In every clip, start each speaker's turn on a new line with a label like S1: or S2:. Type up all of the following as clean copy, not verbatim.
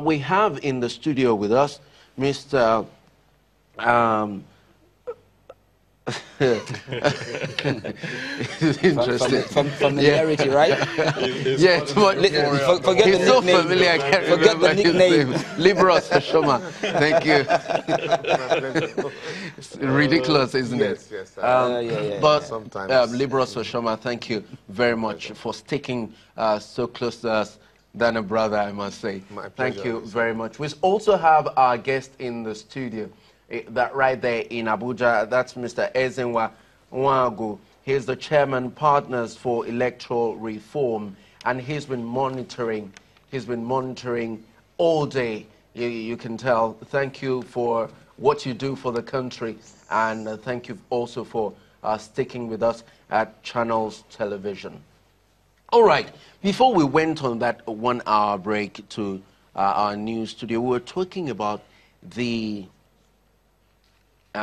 S1: We have in the studio with us Mr. It's interesting.
S2: Familiarity, right?
S1: Yeah,
S2: forget
S1: he's
S2: the
S1: so
S2: nickname.
S1: familiar, I can't
S2: Forget
S1: remember
S2: the nickname.
S1: his name. Libros Shoma. Thank you. It's ridiculous, isn't it?
S3: Yes.
S1: But
S3: sometimes.
S1: Libros Shoma, thank you very much for sticking so close to us than a brother, I must say.
S3: My
S1: Thank
S3: pleasure,
S1: you
S3: sir.
S1: very much. We also have our guest in the studio, that right there in Abuja. That's Mr. Ezenwa Nwagu. He's the chairman, Partners for Electoral Reform, and he's been monitoring all day. You can tell. Thank you for what you do for the country, and thank you also for sticking with us at Channels Television. All right, before we went on that 1 hour break to our news studio, we were talking about the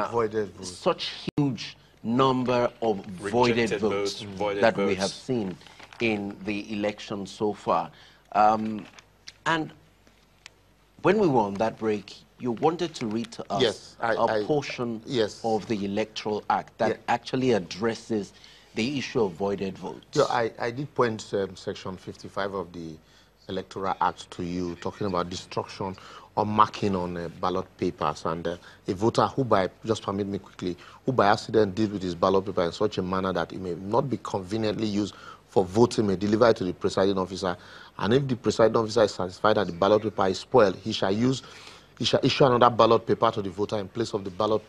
S3: Voided votes.
S1: such huge number of voided votes that we have seen in the election so far. And when we were on that break, you wanted to read to us a portion of the Electoral Act that actually addresses the issue of voided votes.
S3: Yeah, I did point Section 55 of the Electoral Act to you, talking about destruction or marking on ballot papers. And a voter who just permit me quickly, who by accident did with his ballot paper in such a manner that it may not be conveniently used for voting, may deliver it to the presiding officer. And if the presiding officer is satisfied that the ballot paper is spoiled, he shall issue another ballot paper to the voter in place of the ballot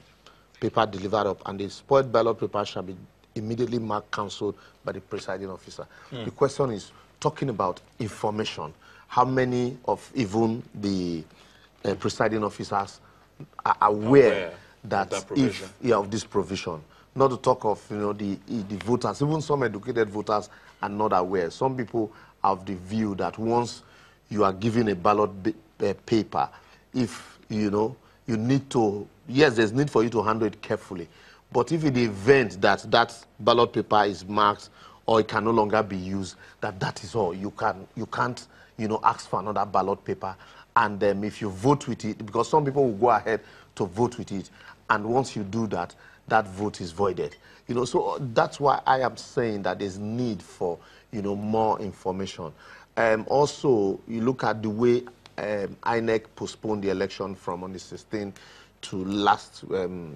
S3: paper delivered up, and the spoiled ballot paper shall be immediately marked cancelled by the presiding officer. The question is talking about information. How many of even the presiding officers are aware that of this provision? Not to talk of the voters, even some educated voters are not aware. Some people have the view that once you are given a ballot paper, if you need to, yes, there's need for you to handle it carefully. But if in the event that that ballot paper is marked or it can no longer be used, that is all. You can't ask for another ballot paper. And if you vote with it, because some people will go ahead to vote with it, and once you do that, that vote is voided. So that's why I am saying that there's need for more information. Also, you look at the way INEC postponed the election from on the 16th to last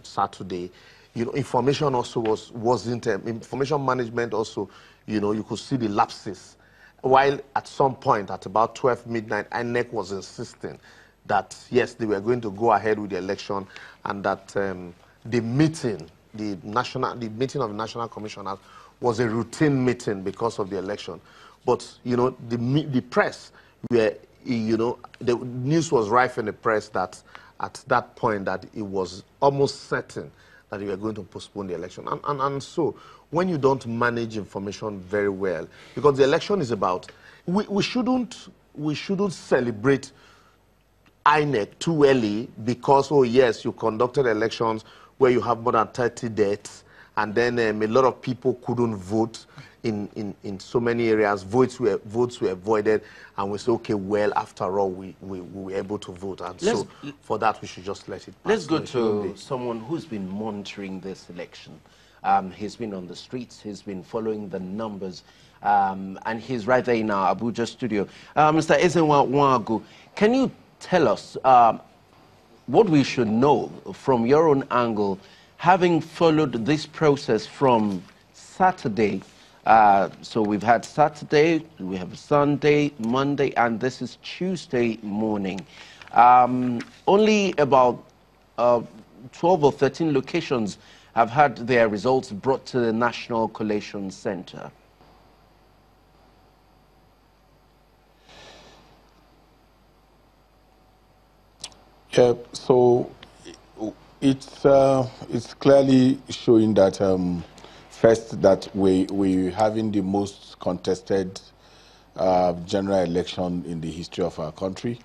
S3: Saturday. Information also wasn't information management also. You could see the lapses. While at some point at about 12 midnight, INEC was insisting that yes, they were going to go ahead with the election, and that the meeting of the National Commissioners was a routine meeting because of the election. But the press were the news was rife in the press that at that point that it was almost certain that we were going to postpone the election. And so when you don't manage information very well, because the election is about, we shouldn't celebrate INEC too early because, oh yes, you conducted elections where you have more than 30 deaths, and then a lot of people couldn't vote in so many areas. Votes were voided, and we say, okay, well, after all, we were able to vote. And so for that, we should just let it pass.
S1: Let's go to someone who's been monitoring this election. He's been on the streets, he's been following the numbers, and he's right there in our Abuja studio. Mr. Ezenwa Nwagu, can you tell us what we should know from your own angle, having followed this process from Saturday? So we've had Saturday, we have Sunday, Monday, and this is Tuesday morning. Only about 12 or 13 locations have had their results brought to the National Collation Center.
S4: Yeah, so it's clearly showing that first that we're having the most contested general election in the history of our country.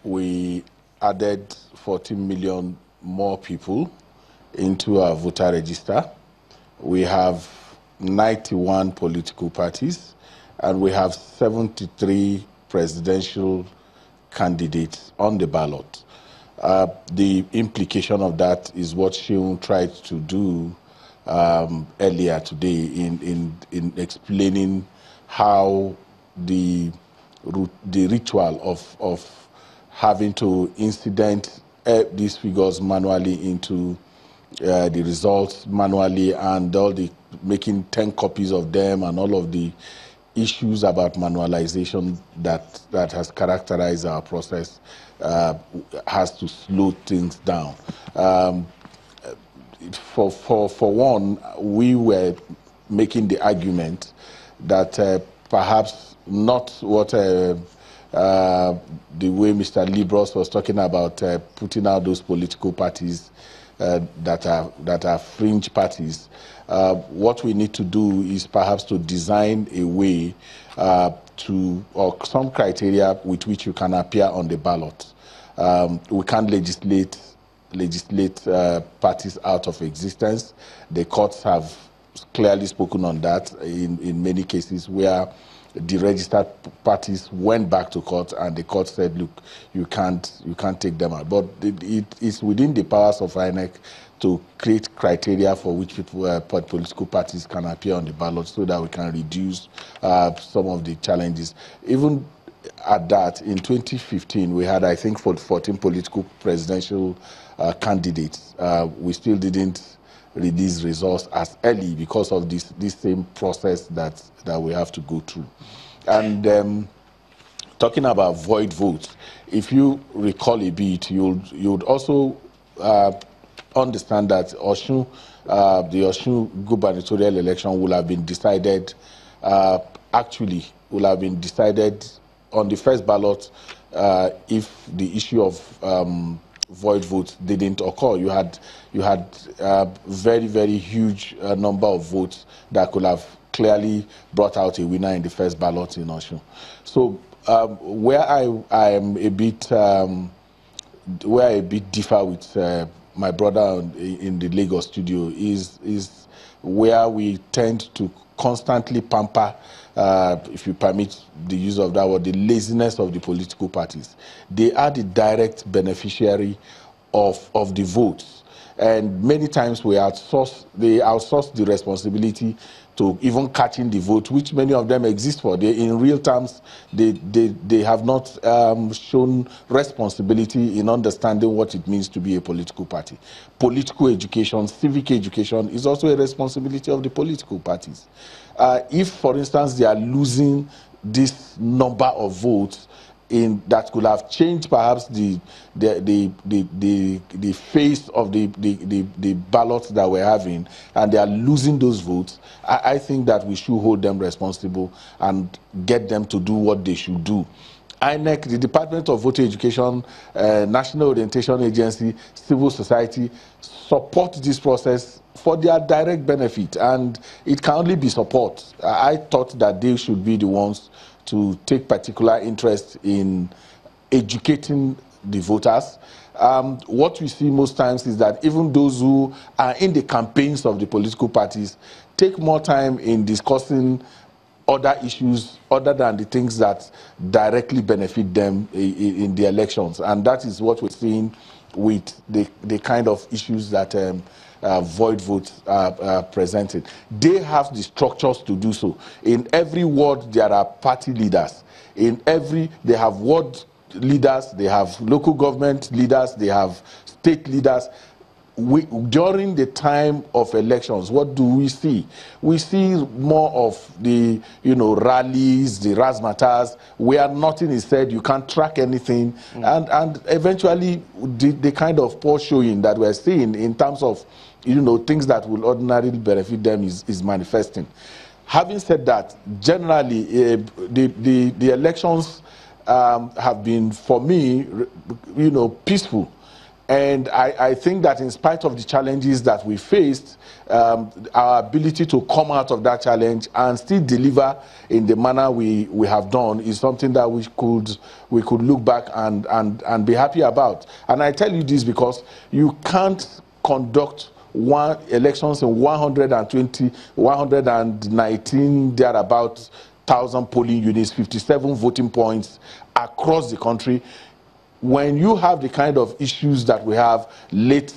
S4: We added 14 million more people into our voter register. We have 91 political parties, and we have 73 presidential candidates on the ballot. The implication of that is what Sheung tried to do earlier today in explaining how the ritual of having to incident these figures manually into the results manually, and all the making 10 copies of them, and all of the issues about manualization that has characterized our process has to slow things down. For one, we were making the argument that perhaps not what the way Mr. Libros was talking about putting out those political parties that are fringe parties. What we need to do is perhaps to design a way or some criteria with which you can appear on the ballot. We can't legislate parties out of existence. The courts have clearly spoken on that in many cases where the registered parties went back to court and the court said, look, you can't take them out. But it is within the powers of INEC to create criteria for which political parties can appear on the ballot so that we can reduce some of the challenges. Even at that, in 2015, we had, I think, 14 political presidential candidates. We still didn't release results as early because of this same process that we have to go through. And talking about void votes, if you recall a bit, you'd also understand that the Osun gubernatorial election will have been decided, on the first ballot if the issue of void votes didn't occur. You had very, very huge number of votes that could have clearly brought out a winner in the first ballot in Osun. So where I am a bit differ with my brother in the Lagos studio is where we tend to constantly pamper, if you permit the use of that word, the laziness of the political parties. They are the direct beneficiary of the votes. And many times they outsource the responsibility to even catching the vote, which many of them exist for. In real terms, they have not shown responsibility in understanding what it means to be a political party. Political education, civic education is also a responsibility of the political parties. If, for instance, they are losing this number of votes that could have changed perhaps the face of the ballots that we're having, and they are losing those votes, I think that we should hold them responsible and get them to do what they should do. INEC, the Department of Voter Education, National Orientation Agency, civil society support this process for their direct benefit, and it can only be support. I thought that they should be the ones to take particular interest in educating the voters. What we see most times is that even those who are in the campaigns of the political parties take more time in discussing other issues other than the things that directly benefit them in the elections. And that is what we're seeing with the kind of issues that void votes are presented. They have the structures to do so. In every ward, there are party leaders. They have ward leaders, they have local government leaders, they have state leaders. During the time of elections, what do we see? We see more of the rallies, the razzmatazz, where nothing is said, you can't track anything, and eventually the kind of poor showing that we're seeing in terms of things that will ordinarily benefit them is manifesting. Having said that, generally the elections have been, for me, peaceful. And I think that in spite of the challenges that we faced, our ability to come out of that challenge and still deliver in the manner we have done is something that we could look back and be happy about. And I tell you this because you can't conduct elections in 120, 119 thereabouts 1,000 polling units, 57 voting points across the country. When you have the kind of issues that we have, late,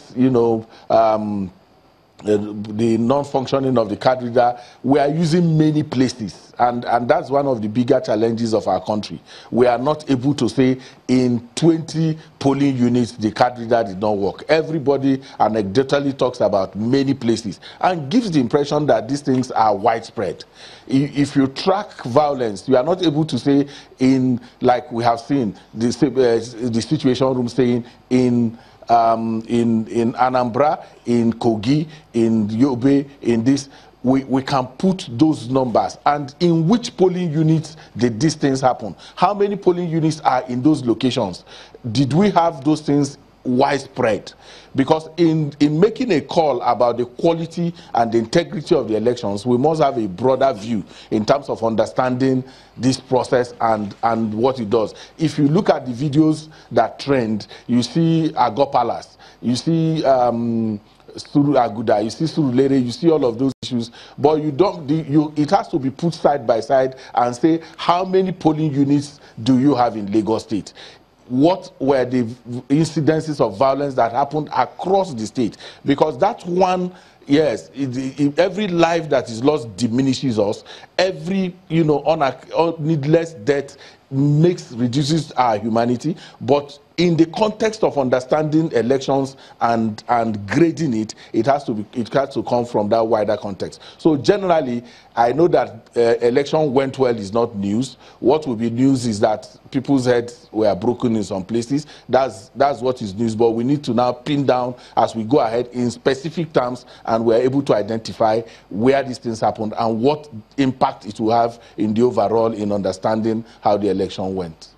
S4: the non-functioning of the card reader, we are using many places, and that's one of the bigger challenges of our country. We are not able to say in 20 polling units the card reader did not work. Everybody anecdotally talks about many places and gives the impression that these things are widespread. If you track violence, you are not able to say in, like we have seen the situation room saying in Anambra, in Kogi, in Yobe, in this, we can put those numbers. And in which polling units did these things happen? How many polling units are in those locations? Did we have those things widespread? Because in making a call about the quality and the integrity of the elections, we must have a broader view in terms of understanding this process and what it does. If you look at the videos that trend, you see Agor Palace, you see Suru Aguda, you see Surulere, you see all of those issues, but it has to be put side by side and say, how many polling units do you have in Lagos State? What were the incidences of violence that happened across the state? Because that one, yes, every life that is lost diminishes us. Every needless death reduces our humanity. But in the context of understanding elections and grading it, it has to come from that wider context. So generally, I know that election went well is not news. What will be news is that people's heads were broken in some places. That's what is news. But we need to now pin down as we go ahead in specific terms, and we're able to identify where these things happened and what impact it will have in the overall in understanding how the election went.